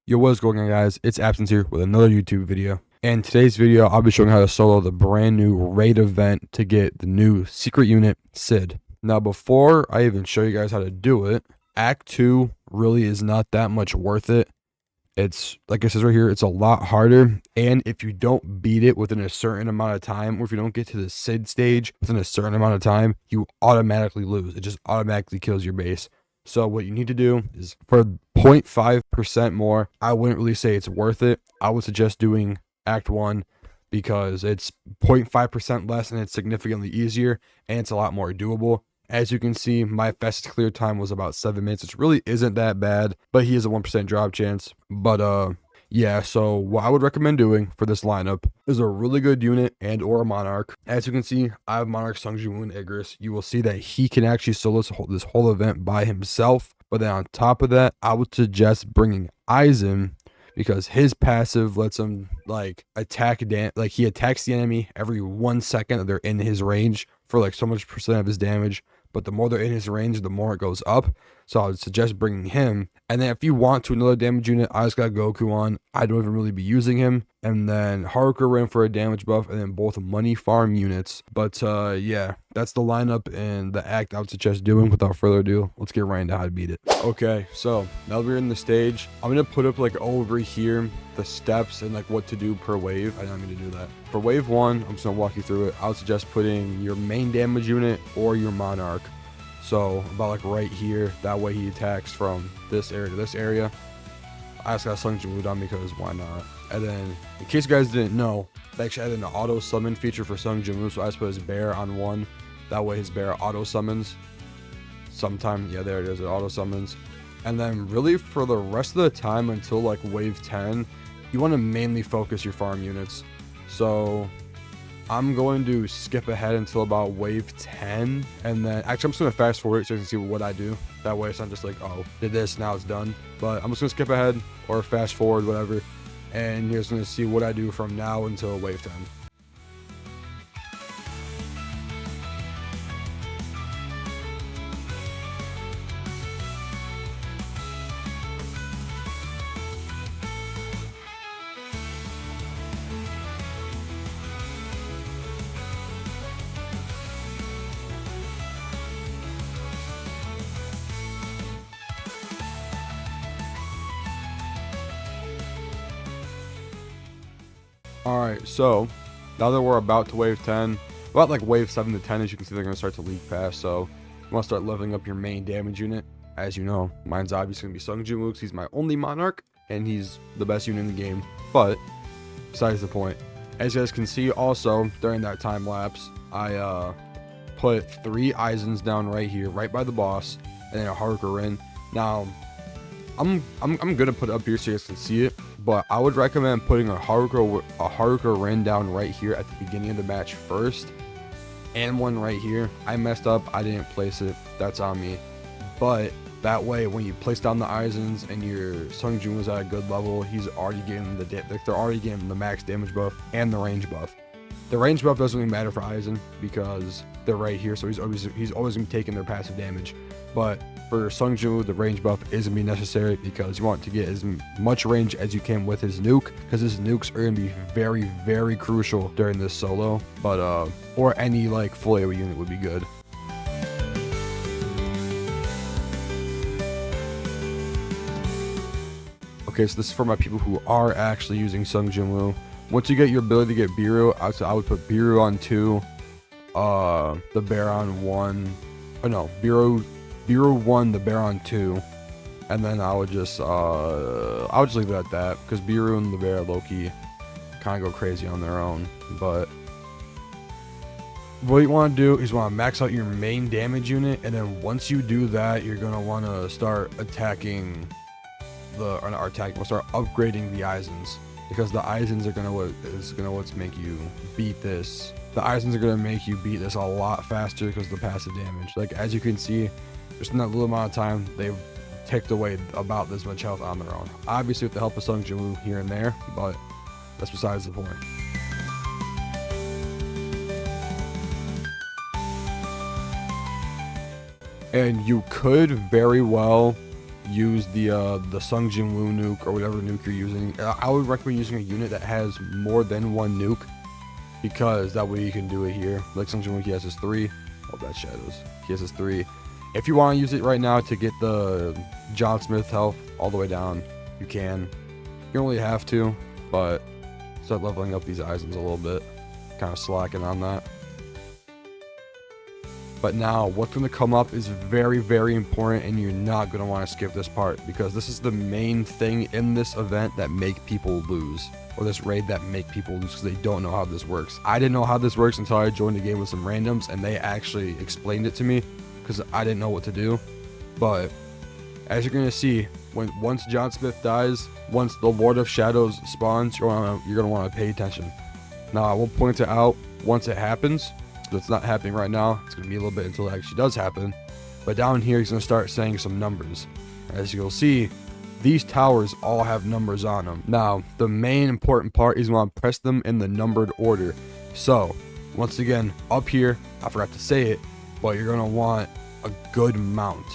Yo, what's going on, guys? It's Absence here with another YouTube video. And today's video, I'll be showing how to solo the brand new raid event to get the new secret unit, Sid. Now, before I even show you guys how to do it, Act 2 really is not that much worth it. It's, like it says right here, it's a lot harder. And if you don't beat it within a certain amount of time, or if you don't get to the Sid stage within a certain amount of time, you automatically lose. It just automatically kills your base. So what you need to do is, for 0.5% more, I wouldn't really say it's worth it. I would suggest doing Act 1 because it's 0.5% less and it's significantly easier and it's a lot more doable. As you can see, my fastest clear time was about 7 minutes, which really isn't that bad, but he has a 1% drop chance. But yeah, so what I would recommend doing for this lineup is a really good unit and or a Monarch. As you can see, I have Monarch, Sungjin and Igris. You will see that he can actually solo this whole event by himself. But then on top of that, I would suggest bringing Aizen because his passive lets him like he attacks the enemy every 1 second that they're in his range for like so much percent of his damage. But the more they're in his range, the more it goes up. So I would suggest bringing him. And then if you want to another damage unit, I just got Goku on. I don't even really be using him. And then Haruka ran for a damage buff, and then both money farm units. But yeah, that's the lineup and the act I would suggest doing. Without further ado, let's get right into how to beat it. Okay, so now that we're in the stage, I'm gonna put up like over here the steps and like what to do per wave. I don't mean to do that. For wave 1, I'm just gonna walk you through it. I would suggest putting your main damage unit or your Monarch. So about like right here, that way he attacks from this area to this area. I just got Sungjin on because why not? And then, in case you guys didn't know, they actually added an auto summon feature for Sungjin, so I just put his bear on 1. That way his bear auto summons. Sometime, yeah, there it is, it auto summons. And then really for the rest of the time until like wave 10, you want to mainly focus your farm units. So I'm going to skip ahead until about wave 10, and then actually I'm just going to fast forward so you can see what I do. That way it's not just like, oh, did this, now it's done. But I'm just going to skip ahead or fast forward, whatever, and you're just going to see what I do from now until wave 10. Alright, so now that we're about to wave 10, about like wave 7 to 10, as you can see, they're going to start to leak past. So you want to start leveling up your main damage unit. As you know, mine's obviously going to be Sungjin because he's my only Monarch and he's the best unit in the game. But besides the point, as you guys can see also during that time lapse, I put 3 Aizens down right here, right by the boss, and then a Haruka in. Now I'm gonna put it up here so you guys can see it, but I would recommend putting a Haruka Rin down right here at the beginning of the match first, and one right here. I messed up, I didn't place it, that's on me. But that way, when you place down the Aizens and your Sungjin was at a good level, he's already getting they're already getting the max damage buff and the range buff. The range buff doesn't really matter for Aizen because they're right here, so he's always gonna be taking their passive damage. But for Sungjin, the range buff is gonna be necessary because you want to get as much range as you can with his nuke, because his nukes are gonna be very, very crucial during this solo. But or any like full AoE unit would be good. Okay, so this is for my people who are actually using Sungjin. Once you get your ability to get Biru, I would put Biru on 2, the bear on 1. Oh no, Biru 1, the bear on 2, and then I would just leave it at that because Biru and the bear low-key kind of go crazy on their own. But what you want to do is want to max out your main damage unit, and then once you do that, you're gonna want to start attacking we'll start upgrading the Aizens, because the Aizens are gonna make you beat this. The Aizens are gonna make you beat this a lot faster because of the passive damage. Like as you can see, just in that little amount of time, they've ticked away about this much health on their own. Obviously with the help of Sungjin here and there, but that's besides the point. And you could very well use the Sung Jin Woo nuke or whatever nuke you're using. I would recommend using a unit that has more than one nuke, because that way you can do it here. Like Sung Jin Woo, he has his 3. Oh, bad shadows. He has his 3. If you want to use it right now to get the John Smith health all the way down, you can. You don't really have to, but start leveling up these Eisens a little bit. Kind of slacking on that. But now, what's going to come up is very, very important, and you're not going to want to skip this part, because this is the main thing in this event that make people lose, or this raid that make people lose, because they don't know how this works. I didn't know how this works until I joined the game with some randoms, and they actually explained it to me, because I didn't know what to do. But as you're going to see, once John Smith dies, once the Lord of Shadows spawns, you're going to want to pay attention. Now, I will point it out once it happens. It's not happening right now. It's going to be a little bit until it actually does happen. But down here, he's going to start saying some numbers. As you'll see, these towers all have numbers on them. Now, the main important part is you want to press them in the numbered order. So, once again, up here, I forgot to say it, but you're going to want a good mount.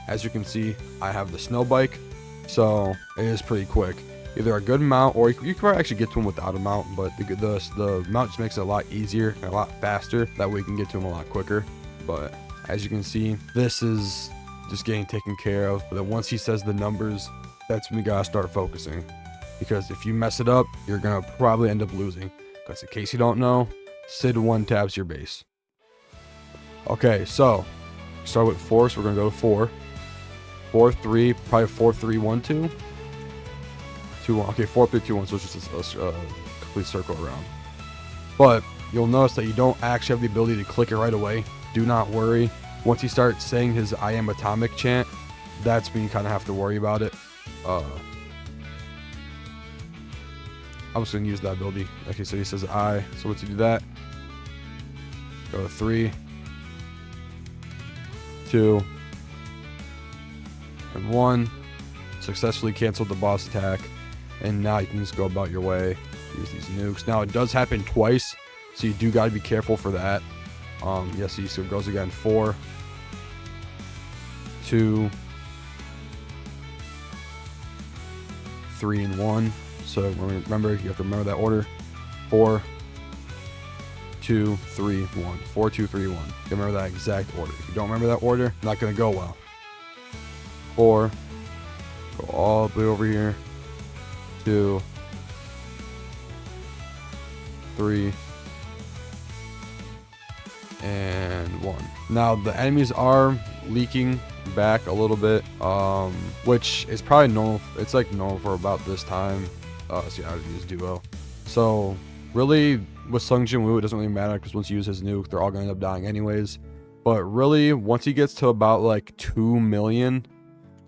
As you can see, I have the snow bike, so it is pretty quick. Either a good mount, or you can probably actually get to him without a mount, but the mount just makes it a lot easier and a lot faster. That way you can get to him a lot quicker. But as you can see, this is just getting taken care of. But then once he says the numbers, that's when we gotta start focusing. Because if you mess it up, you're gonna probably end up losing. Because in case you don't know, Sid 1 taps your base. Okay, so start with 4, so we're gonna go to 4. 4, 3, probably 4, 3, 1, 2. 2, 1. Okay, 4, 3, 2, 1. So it's just a complete circle around. But you'll notice that you don't actually have the ability to click it right away. Do not worry. Once he starts saying his I am atomic chant, that's when you kind of have to worry about it. I'm just going to use that ability. Okay, so he says I. So once you do that, go to 3, 2, and 1. Successfully canceled the boss attack. And now you can just go about your way. Use these nukes. Now it does happen twice, so you do got to be careful for that. Yes, so it goes again. 4, 2, 3, and 1. So remember, you have to remember that order. 4, 2, 3, 1. 4, 2, 3, 1. You remember that exact order. If you don't remember that order, not gonna go well. 4. Go all the way over here. 2, 3, and 1. Now the enemies are leaking back a little bit, which is probably normal. It's like normal for about this time. So yeah, I would use duo. So really, with Sung Jin Woo, it doesn't really matter, because once you use his nuke, they're all gonna end up dying anyways. But really, once he gets to about like 2 million,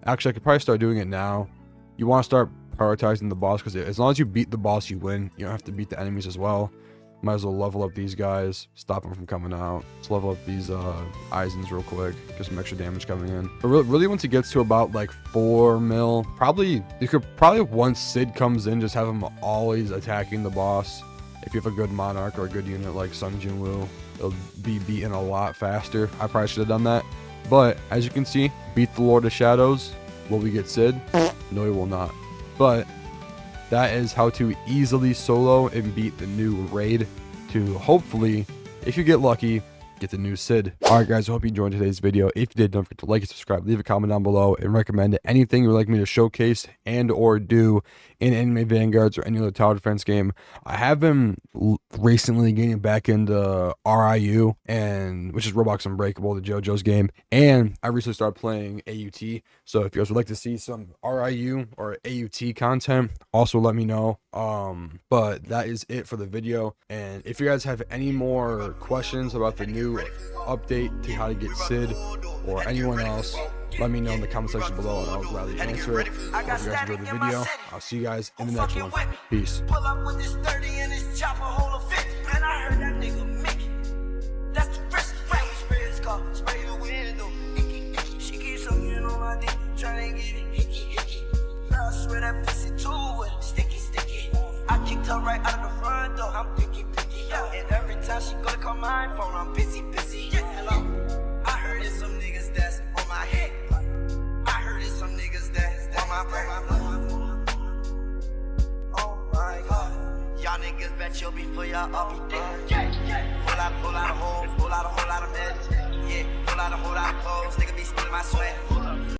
actually I could probably start doing it now. You want to start prioritizing the boss, because as long as you beat the boss, you win. You don't have to beat the enemies as well. Might as well level up these guys, stop them from coming out. Let's level up these Eisens real quick, get some extra damage coming in. But really once it gets to about like 4 mil, probably you could once Sid comes in, just have him always attacking the boss. If you have a good monarch or a good unit like Sung Jin Woo, it'll be beaten a lot faster. I probably should have done that, but as you can see, beat the Lord of Shadows. Will we get Sid? No, we will not. But that is how to easily solo and beat the new raid, to hopefully, if you get lucky, get the new Sid. Alright guys, I hope you enjoyed today's video. If you did, don't forget to like and subscribe, leave a comment down below, and recommend anything you would like me to showcase and or do in Anime Vanguards or any other tower defense game. I have been recently getting back into RIU, and which is Roblox Unbreakable, the JoJo's game, and I recently started playing AUT. So if you guys would like to see some RIU or AUT content, also let me know. But that is it for the video, and if you guys have any more questions about the new update to how to get Sid or anyone else, let me know in the comment section below, and I'll gladly answer it. I hope you guys enjoyed the video. I'll see you guys in the next one. Peace. Pull up with this 30 and this chopper hold a 50. Man, I heard that nigga Mickey. That's the risk. Spray his car, spray the window. Icky, icky. She keeps on on my dick, trying to get it. Hickey, hickey. I swear that pussy too wet. Sticky, sticky. I kicked her right out of the front door. I'm picky, picky. And every time she go to call my phone, I'm busy, busy. Hello. I heard it's some niggas that's on my head. I heard it's some niggas that Y'all niggas bet you'll be for y'all all be dead.